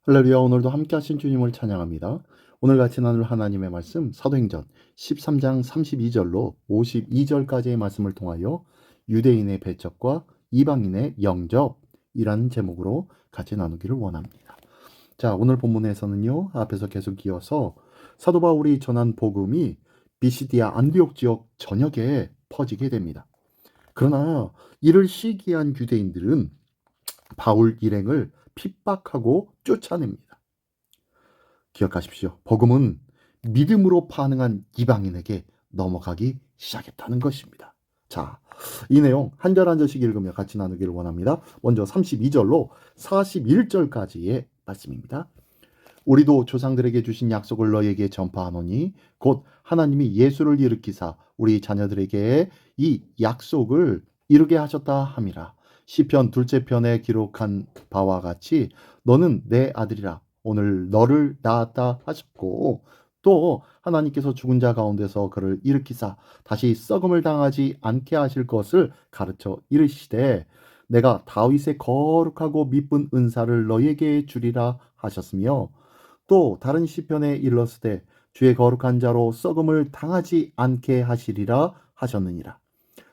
할렐루야. 오늘도 함께 하신 주님을 찬양합니다. 오늘 같이 나눌 하나님의 말씀 사도행전 13장 32절로 52절까지의 말씀을 통하여 유대인의 배척과 이방인의 영접이라는 제목으로 같이 나누기를 원합니다. 자, 오늘 본문에서는요. 앞에서 계속 이어서 사도 바울이 전한 복음이 비시디아 안디옥 지역 전역에 퍼지게 됩니다. 그러나 이를 시기한 유대인들은 바울 일행을 핍박하고 쫓아냅니다. 기억하십시오. 복음은 믿음으로 반응한 이방인에게 넘어가기 시작했다는 것입니다. 자, 이 내용 한 절 한 절씩 읽으며 같이 나누기를 원합니다. 먼저 32절로 41절까지의 말씀입니다. 우리도 조상들에게 주신 약속을 너에게 전파하노니 곧 하나님이 예수를 일으키사 우리 자녀들에게 이 약속을 이루게 하셨다 함이라. 시편 둘째 편에 기록한 바와 같이 너는 내 아들이라 오늘 너를 낳았다 하셨고, 또 하나님께서 죽은 자 가운데서 그를 일으키사 다시 썩음을 당하지 않게 하실 것을 가르쳐 이르시되 내가 다윗의 거룩하고 미쁜 은사를 너에게 주리라 하셨으며, 또 다른 시편에 일렀으되 주의 거룩한 자로 썩음을 당하지 않게 하시리라 하셨느니라.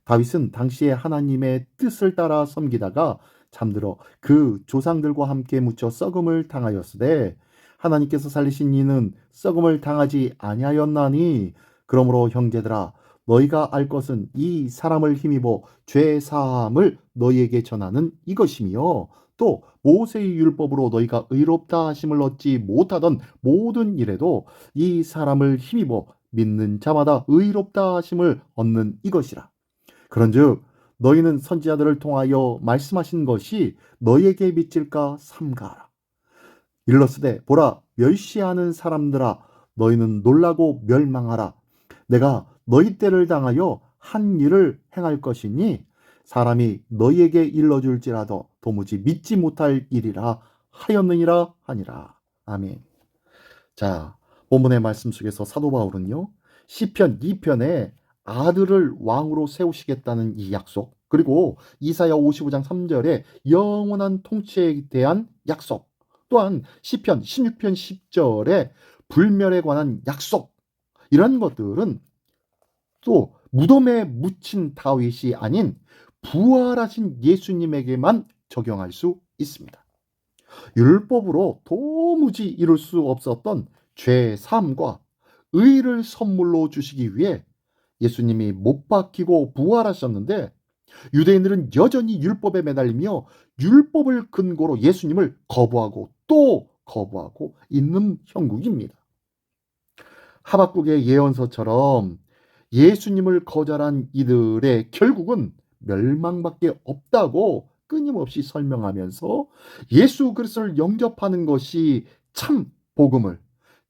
다윗은 당시에 하나님의 뜻을 따라 섬기다가 잠들어 그 조상들과 함께 묻혀 썩음을 당하였으되 하나님께서 살리신 이는 썩음을 당하지 아니하였나니, 그러므로 형제들아 너희가 알 것은 이 사람을 힘입어 죄 사함을 너희에게 전하는 이것이며, 또 모세의 율법으로 너희가 의롭다 하심을 얻지 못하던 모든 일에도 이 사람을 힘입어 믿는 자마다 의롭다 하심을 얻는 이것이라. 그런즉 너희는 선지자들을 통하여 말씀하신 것이 너희에게 미칠까 삼가하라. 일러스되 보라 멸시하는 사람들아 너희는 놀라고 멸망하라. 내가 너희 때를 당하여 한 일을 행할 것이니 사람이 너희에게 일러줄지라도 도무지 믿지 못할 일이라 하였느니라 하니라. 아멘. 자, 본문의 말씀 속에서 사도 바울은요, 시편 2편에 아들을 왕으로 세우시겠다는 이 약속, 그리고 이사야 55장 3절에 영원한 통치에 대한 약속, 또한 시편 16편 10절에 불멸에 관한 약속, 이런 것들은 또 무덤에 묻힌 다윗이 아닌 부활하신 예수님에게만 적용할 수 있습니다. 율법으로 도무지 이룰 수 없었던 죄 사함과 의를 선물로 주시기 위해 예수님이 못 박히고 부활하셨는데, 유대인들은 여전히 율법에 매달리며 율법을 근거로 예수님을 거부하고 또 거부하고 있는 형국입니다. 하박국의 예언서처럼 예수님을 거절한 이들의 결국은 멸망밖에 없다고 끊임없이 설명하면서 예수 그리스도를 영접하는 것이 참 복음을,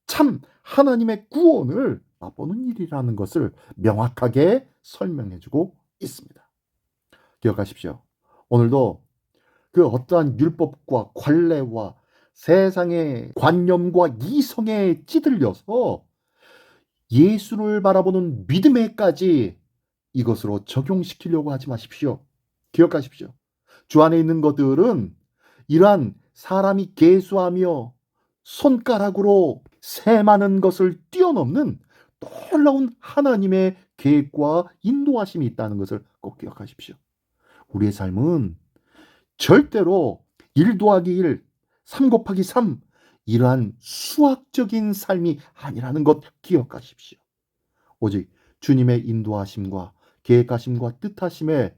참 하나님의 구원을 맛보는 일이라는 것을 명확하게 설명해주고 있습니다. 기억하십시오. 오늘도 그 어떠한 율법과 관례와 세상의 관념과 이성에 찌들려서 예수를 바라보는 믿음에까지 이것으로 적용시키려고 하지 마십시오. 기억하십시오. 주 안에 있는 것들은 이러한 사람이 계수하며 손가락으로 세많은 것을 뛰어넘는 놀라운 하나님의 계획과 인도하심이 있다는 것을 꼭 기억하십시오. 우리의 삶은 절대로 1 더하기 1, 3 곱하기 3 이러한 수학적인 삶이 아니라는 것 기억하십시오. 오직 주님의 인도하심과 계획하심과 뜻하심에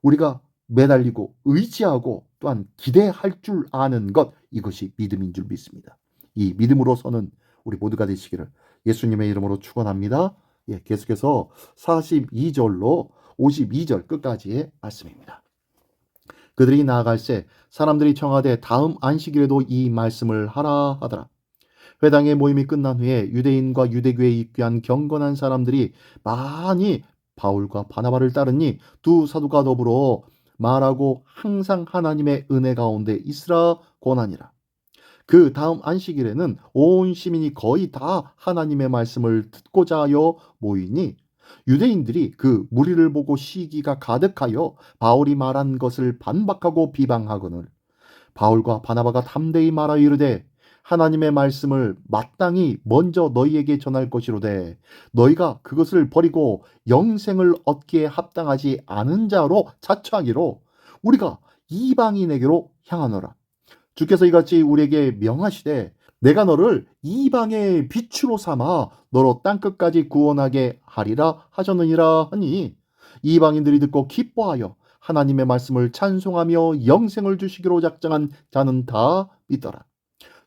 우리가 매달리고 의지하고 또한 기대할 줄 아는 것, 이것이 믿음인 줄 믿습니다. 이 믿음으로 서는 우리 모두가 되시기를 예수님의 이름으로 축원합니다. 계속해서 42절로 52절 끝까지의 말씀입니다. 그들이 나아갈새 사람들이 청하되 다음 안식일에도 이 말씀을 하라 하더라. 회당의 모임이 끝난 후에 유대인과 유대교에 입교한 경건한 사람들이 많이 바울과 바나바를 따르니 두 사도가 더불어 말하고 항상 하나님의 은혜 가운데 있으라 권하니라. 그 다음 안식일에는 온 시민이 거의 다 하나님의 말씀을 듣고자 하여 모이니 유대인들이 그 무리를 보고 시기가 가득하여 바울이 말한 것을 반박하고 비방하거늘 바울과 바나바가 담대히 말하여 이르되 하나님의 말씀을 마땅히 먼저 너희에게 전할 것이로되 너희가 그것을 버리고 영생을 얻기에 합당하지 않은 자로 자처하기로 우리가 이방인에게로 향하노라. 주께서 이같이 우리에게 명하시되 내가 너를 이방의 빛으로 삼아 너로 땅끝까지 구원하게 하리라 하셨느니라 하니 이방인들이 듣고 기뻐하여 하나님의 말씀을 찬송하며 영생을 주시기로 작정한 자는 다 믿더라.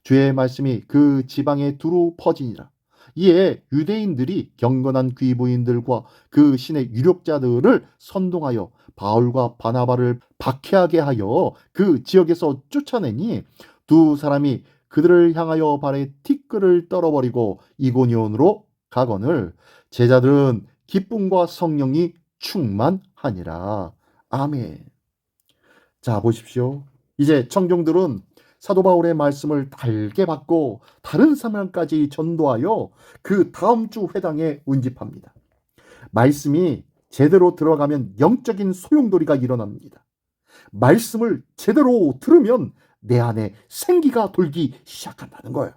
주의 말씀이 그 지방에 두루 퍼지니라. 이에 유대인들이 경건한 귀부인들과 그 신의 유력자들을 선동하여 바울과 바나바를 박해하게 하여 그 지역에서 쫓아내니 두 사람이 그들을 향하여 발에 티끌을 떨어버리고 이고니온으로 가거늘 제자들은 기쁨과 성령이 충만하니라. 아멘. 자, 보십시오. 이제 청중들은 사도 바울의 말씀을 달게 받고 다른 사람까지 전도하여 그 다음 주 회당에 운집합니다. 말씀이 제대로 들어가면 영적인 소용돌이가 일어납니다. 말씀을 제대로 들으면 내 안에 생기가 돌기 시작한다는 거예요.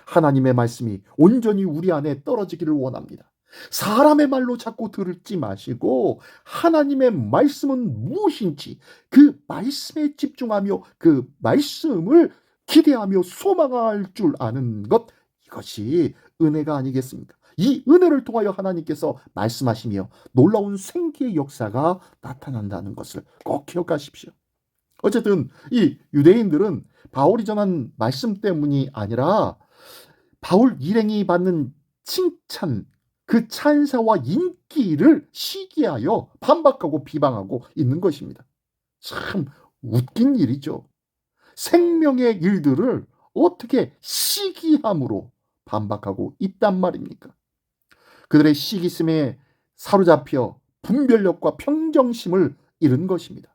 하나님의 말씀이 온전히 우리 안에 떨어지기를 원합니다. 사람의 말로 자꾸 들지 마시고 하나님의 말씀은 무엇인지 그 말씀에 집중하며 그 말씀을 기대하며 소망할 줄 아는 것, 이것이 은혜가 아니겠습니까? 이 은혜를 통하여 하나님께서 말씀하시며 놀라운 생기의 역사가 나타난다는 것을 꼭 기억하십시오. 어쨌든 이 유대인들은 바울이 전한 말씀 때문이 아니라 바울 일행이 받는 칭찬, 그 찬사와 인기를 시기하여 반박하고 비방하고 있는 것입니다. 참 웃긴 일이죠. 생명의 일들을 어떻게 시기함으로 반박하고 있단 말입니까? 그들의 시기심에 사로잡혀 분별력과 평정심을 잃은 것입니다.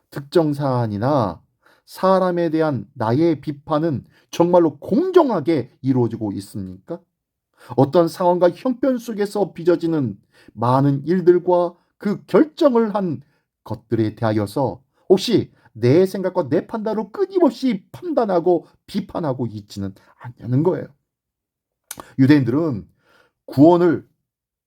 특정 사안이나 사람에 대한 나의 비판은 정말로 공정하게 이루어지고 있습니까? 어떤 상황과 형편 속에서 빚어지는 많은 일들과 그 결정을 한 것들에 대하여서 혹시 내 생각과 내 판단으로 끊임없이 판단하고 비판하고 있지는 않냐는 거예요. 유대인들은 구원을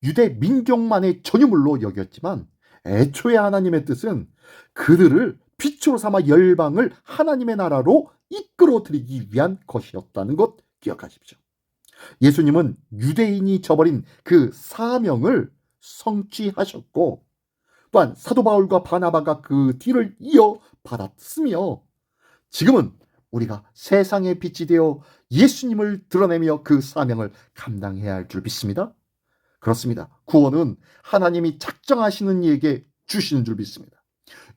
유대 민족만의 전유물로 여겼지만 애초에 하나님의 뜻은 그들을 빛으로 삼아 열방을 하나님의 나라로 이끌어들이기 위한 것이었다는 것 기억하십시오. 예수님은 유대인이 저버린 그 사명을 성취하셨고 또한 사도 바울과 바나바가 그 뒤를 이어 받았으며 지금은 우리가 세상의 빛이 되어 예수님을 드러내며 그 사명을 감당해야 할 줄 믿습니다. 그렇습니다. 구원은 하나님이 작정하시는 이에게 주시는 줄 믿습니다.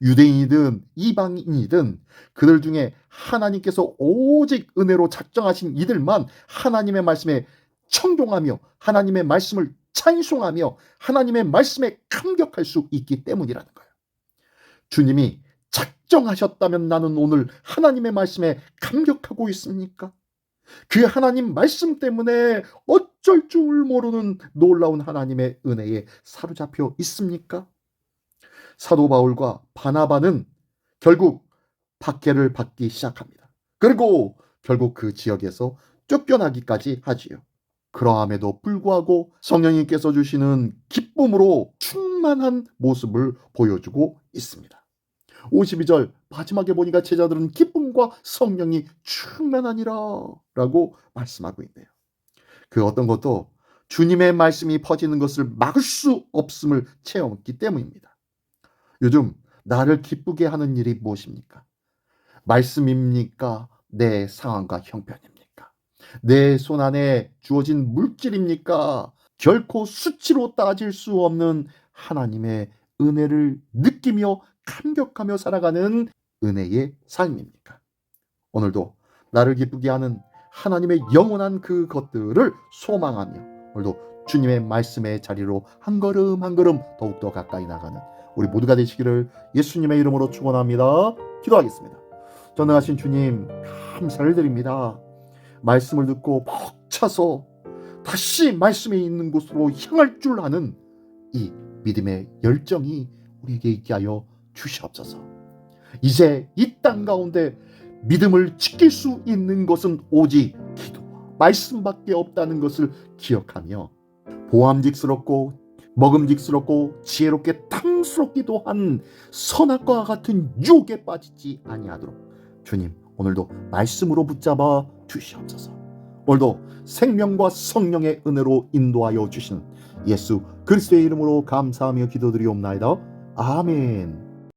유대인이든 이방인이든 그들 중에 하나님께서 오직 은혜로 작정하신 이들만 하나님의 말씀에 청종하며 하나님의 말씀을 찬송하며 하나님의 말씀에 감격할 수 있기 때문이라는 거예요. 주님이 작정하셨다면 나는 오늘 하나님의 말씀에 감격하고 있습니까? 그 하나님 말씀 때문에 어쩔 줄 모르는 놀라운 하나님의 은혜에 사로잡혀 있습니까? 사도 바울과 바나바는 결국 박해를 받기 시작합니다. 그리고 결국 그 지역에서 쫓겨나기까지 하지요. 그러함에도 불구하고 성령님께서 주시는 기쁨으로 충만한 모습을 보여주고 있습니다. 52절 마지막에 보니까 제자들은 기쁨과 성령이 충만하니라 라고 말씀하고 있네요. 그 어떤 것도 주님의 말씀이 퍼지는 것을 막을 수 없음을 체험했기 때문입니다. 요즘 나를 기쁘게 하는 일이 무엇입니까? 말씀입니까? 내 상황과 형편입니까? 내 손 안에 주어진 물질입니까? 결코 수치로 따질 수 없는 하나님의 은혜를 느끼며 감격하며 살아가는 은혜의 삶입니까? 오늘도 나를 기쁘게 하는 하나님의 영원한 그 것들을 소망하며 오늘도 주님의 말씀의 자리로 한 걸음 한 걸음 더욱더 가까이 나가는 우리 모두가 되시기를 예수님의 이름으로 축원합니다. 기도하겠습니다. 전능하신 주님 감사를 드립니다. 말씀을 듣고 벅차서 다시 말씀에 있는 곳으로 향할 줄 아는 이 믿음의 열정이 우리에게 있게 하여 주시옵소서. 이제 이 땅 가운데 믿음을 지킬 수 있는 것은 오직 기도와 말씀밖에 없다는 것을 기억하며 보암직스럽고 먹음직스럽고 지혜롭게 탕스럽기도 한 선악과와 같은 유혹에 빠지지 아니하도록 주님 오늘도 말씀으로 붙잡아 주시옵소서. 오늘도 생명과 성령의 은혜로 인도하여 주시는 예수 그리스도의 이름으로 감사하며 기도드리옵나이다. 아멘.